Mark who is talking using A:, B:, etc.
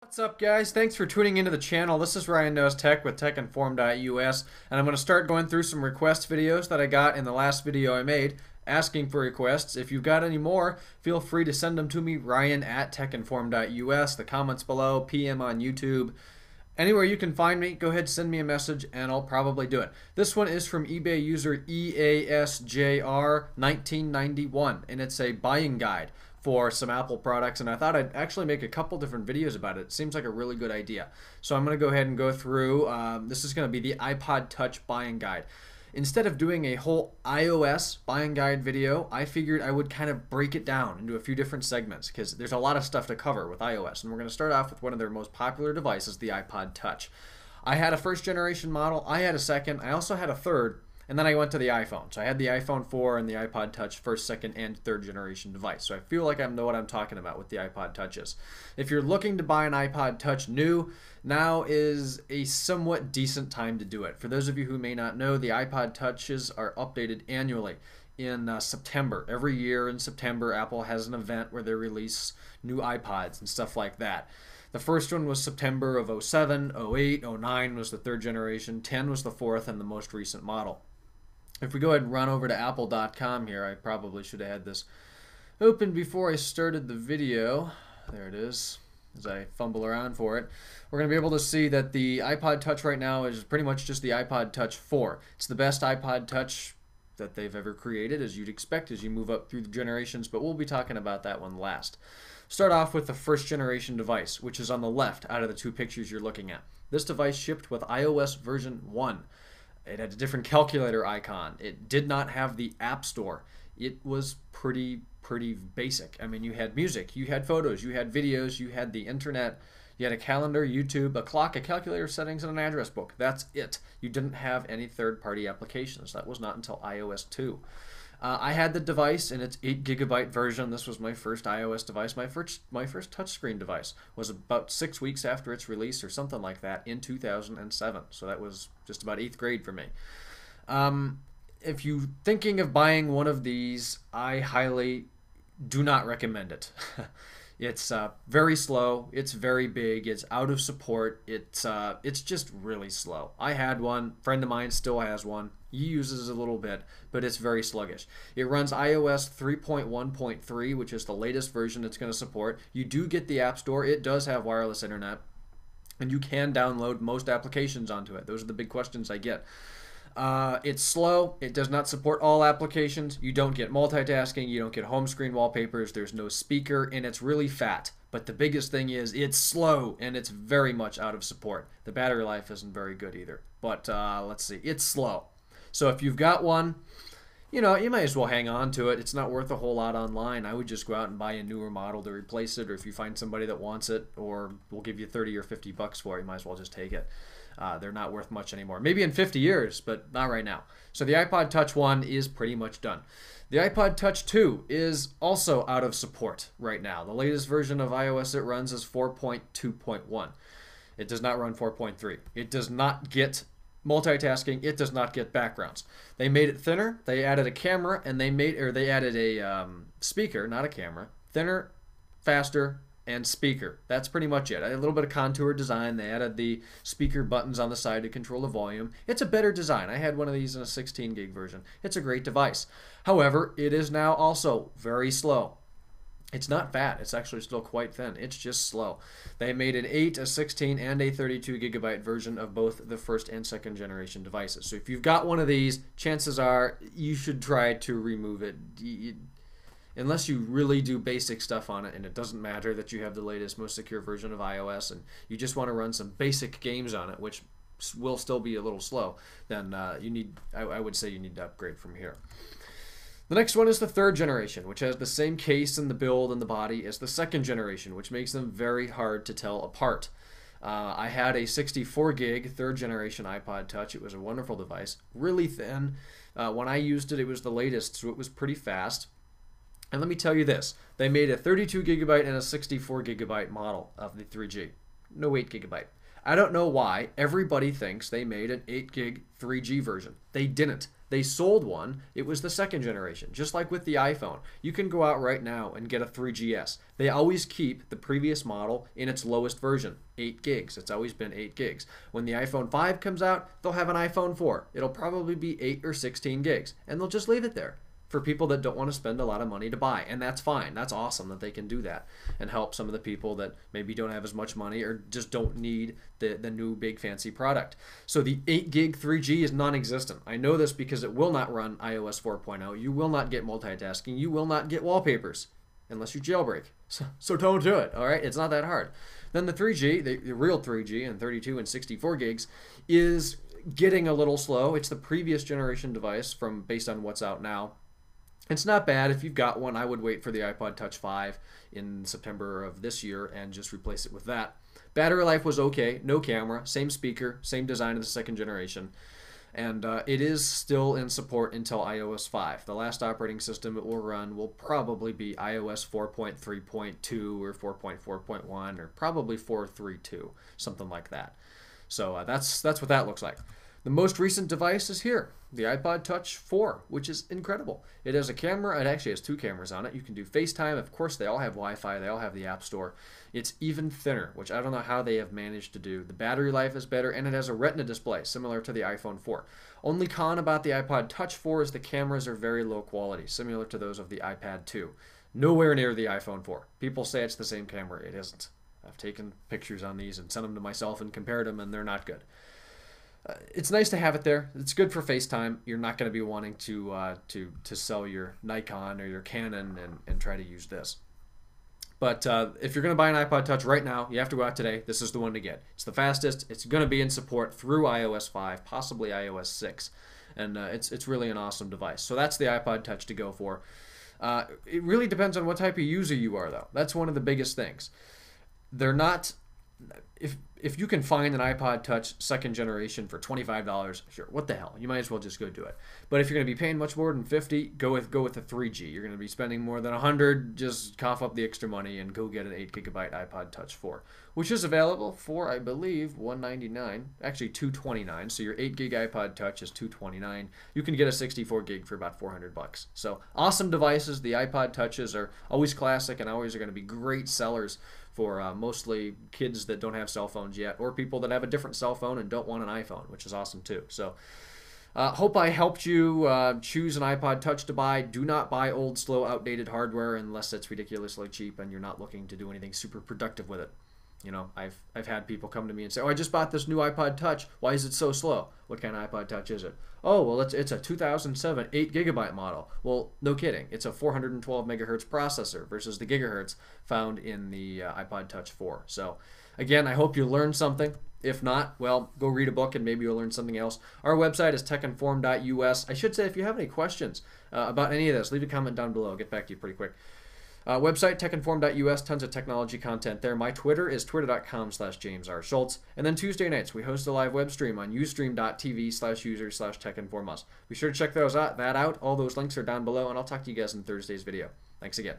A: What's up, guys? Thanks for tuning into the channel. This is Ryan Knows Tech with techinform.us, and I'm going to start going through some request videos that I got in the last video I made asking for requests. If you've got any more, feel free to send them to me, Ryan at techinform.us, the comments below, PM on YouTube. Anywhere you can find me, go ahead, send me a message, and I'll probably do it. This one is from eBay user EASJR1991, and it's a buying guide for some Apple products, and I thought I'd actually make a couple different videos about it. It seems like a really good idea. So I'm going to go ahead and go through, this is going to be the iPod Touch buying guide. Instead of doing a whole iOS buying guide video, I figured I would kind of break it down into a few different segments because there's a lot of stuff to cover with iOS. And we're going to start off with one of their most popular devices, the iPod Touch. I had a first generation model, I had a second, I also had a third, and then I went to the iPhone. So I had the iPhone 4 and the iPod Touch first, second, and third generation device. So I feel like I know what I'm talking about with the iPod Touches. If you're looking to buy an iPod Touch new, now is a somewhat decent time to do it. For those of you who may not know, the iPod Touches are updated annually in September. Every year in September, Apple has an event where they release new iPods and stuff like that. The first one was September of 07, 08, 09 was the third generation, 10 was the fourth, and the most recent model. If we go ahead and run over to apple.com here, I probably should have had this open before I started the video. There it is, as I fumble around for it. We're going to be able to see that the iPod Touch right now is pretty much just the iPod Touch 4. It's the best iPod Touch that they've ever created, as you'd expect as you move up through the generations, but we'll be talking about that one last. Start off with the first generation device, which is on the left out of the two pictures you're looking at. This device shipped with iOS version 1. It had a different calculator icon. It did not have the App Store. It was pretty basic. I mean, you had music, you had photos, you had videos, you had the internet, you had a calendar, YouTube, a clock, a calculator, settings, and an address book. That's it. You didn't have any third-party applications. That was not until iOS 2. I had the device in its 8GB version. This was my first iOS device. My first touchscreen device was about 6 weeks after its release or something like that in 2007. So that was just about 8th grade for me. If you're thinking of buying one of these, I highly do not recommend it. It's very slow. It's very big. It's out of support. It's just really slow. I had one. A friend of mine still has one. He uses it a little bit, but it's very sluggish. It runs iOS 3.1.3, which is the latest version it's going to support. You do get the App Store. It does have wireless internet, and you can download most applications onto it. Those are the big questions I get. It's slow. It does not support all applications. You don't get multitasking. You don't get home screen wallpapers. There's no speaker, and it's really fat. But the biggest thing is it's slow, and it's very much out of support. The battery life isn't very good either. But let's see. It's slow. So if you've got one, you know, you might as well hang on to it. It's not worth a whole lot online. I would just go out and buy a newer model to replace it, or if you find somebody that wants it, or will give you 30 or 50 bucks for it, you might as well just take it. They're not worth much anymore. Maybe in 50 years, but not right now. So the iPod Touch 1 is pretty much done. The iPod Touch 2 is also out of support right now. The latest version of iOS it runs is 4.2.1. It does not run 4.3. It does not get multitasking. It does not get backgrounds. They made it thinner. They added a camera, and they added a speaker, not a camera. Thinner, faster, and speaker. That's pretty much it. A little bit of contour design. They added the speaker buttons on the side to control the volume. It's a better design. I had one of these in a 16 gig version. It's a great device. However, it is now also very slow. It's not fat. It's actually still quite thin. It's just slow. They made an 8, a 16, and a 32GB version of both the first and second generation devices. So if you've got one of these, chances are you should try to remove it. Unless you really do basic stuff on it, and it doesn't matter that you have the latest, most secure version of iOS, and you just want to run some basic games on it, which will still be a little slow, then I would say you need to upgrade from here. The next one is the third generation, which has the same case and the build and the body as the second generation, which makes them very hard to tell apart. I had a 64 gig third generation iPod Touch. It was a wonderful device, really thin. When I used it, it was the latest, so it was pretty fast. And let me tell you this, they made a 32GB and a 64GB model of the 3G. No 8GB. I don't know why everybody thinks they made an 8 gig 3G version. They didn't. They sold one. It was the second generation. Just like with the iPhone. You can go out right now and get a 3GS. They always keep the previous model in its lowest version, 8 gigs. It's always been 8 gigs. When the iPhone 5 comes out, they'll have an iPhone 4. It'll probably be 8 or 16 gigs. And they'll just leave it there for people that don't want to spend a lot of money to buy. And that's fine. That's awesome that they can do that and help some of the people that maybe don't have as much money or just don't need the new big fancy product. So the 8 gig 3G is non-existent. I know this because it will not run iOS 4.0. You will not get multitasking. You will not get wallpapers unless you jailbreak. So don't do it, all right? It's not that hard. Then the 3G, the real 3G and 32 and 64 gigs is getting a little slow. It's the previous generation device based on what's out now. It's not bad. If you've got one, I would wait for the iPod Touch 5 in September of this year and just replace it with that. Battery life was okay. No camera. Same speaker. Same design as the second generation. And it is still in support until iOS 5. The last operating system it will run will probably be iOS 4.3.2 or 4.4.1 or probably 4.3.2, something like that. So that's what that looks like. The most recent device is here, the iPod Touch 4, which is incredible. It has a camera. It actually has 2 cameras on it. You can do FaceTime. Of course, they all have Wi-Fi. They all have the App Store. It's even thinner, which I don't know how they have managed to do. The battery life is better, and it has a Retina display, similar to the iPhone 4. Only con about the iPod Touch 4 is the cameras are very low quality, similar to those of the iPad 2. Nowhere near the iPhone 4. People say it's the same camera. It isn't. I've taken pictures on these and sent them to myself and compared them, and they're not good. It's nice to have it there. It's good for FaceTime. You're not going to be wanting to sell your Nikon or your Canon and try to use this. But if you're going to buy an iPod Touch right now, you have to go out today. This is the one to get. It's the fastest. It's going to be in support through iOS 5, possibly iOS 6. And it's really an awesome device. So that's the iPod Touch to go for. It really depends on what type of user you are, though. That's one of the biggest things. They're not... If you can find an iPod Touch second generation for $25, sure, what the hell? You might as well just go do it. But if you're going to be paying much more than $50, go with the 3G. You're going to be spending more than $100, just cough up the extra money and go get an 8 gigabyte iPod Touch 4, which is available for, I believe, $199, actually $229. So your 8 gig iPod Touch is $229. You can get a 64 gig for about $400. So awesome devices. The iPod Touches are always classic and always are going to be great sellers for mostly kids that don't have cell phones yet, or people that have a different cell phone and don't want an iPhone, which is awesome too. So hope I helped you choose an iPod Touch to buy. Do not buy old, slow, outdated hardware unless it's ridiculously cheap and you're not looking to do anything super productive with it. You know, I've had people come to me and say, "Oh, I just bought this new iPod Touch. Why is it so slow?" What kind of iPod Touch is it? Oh, well, it's a 2007 8 gigabyte model. Well, no kidding. It's a 412 megahertz processor versus the gigahertz found in the iPod Touch 4. So, again, I hope you learned something. If not, well, go read a book and maybe you'll learn something else. Our website is techinform.us. I should say, if you have any questions about any of this, leave a comment down below. I'll get back to you pretty quick. Website, techinform.us, tons of technology content there. My Twitter is twitter.com/JamesRSchultz. And then Tuesday nights, we host a live web stream on ustream.tv/user/techinformus. Be sure to check that out. All those links are down below, and I'll talk to you guys in Thursday's video. Thanks again.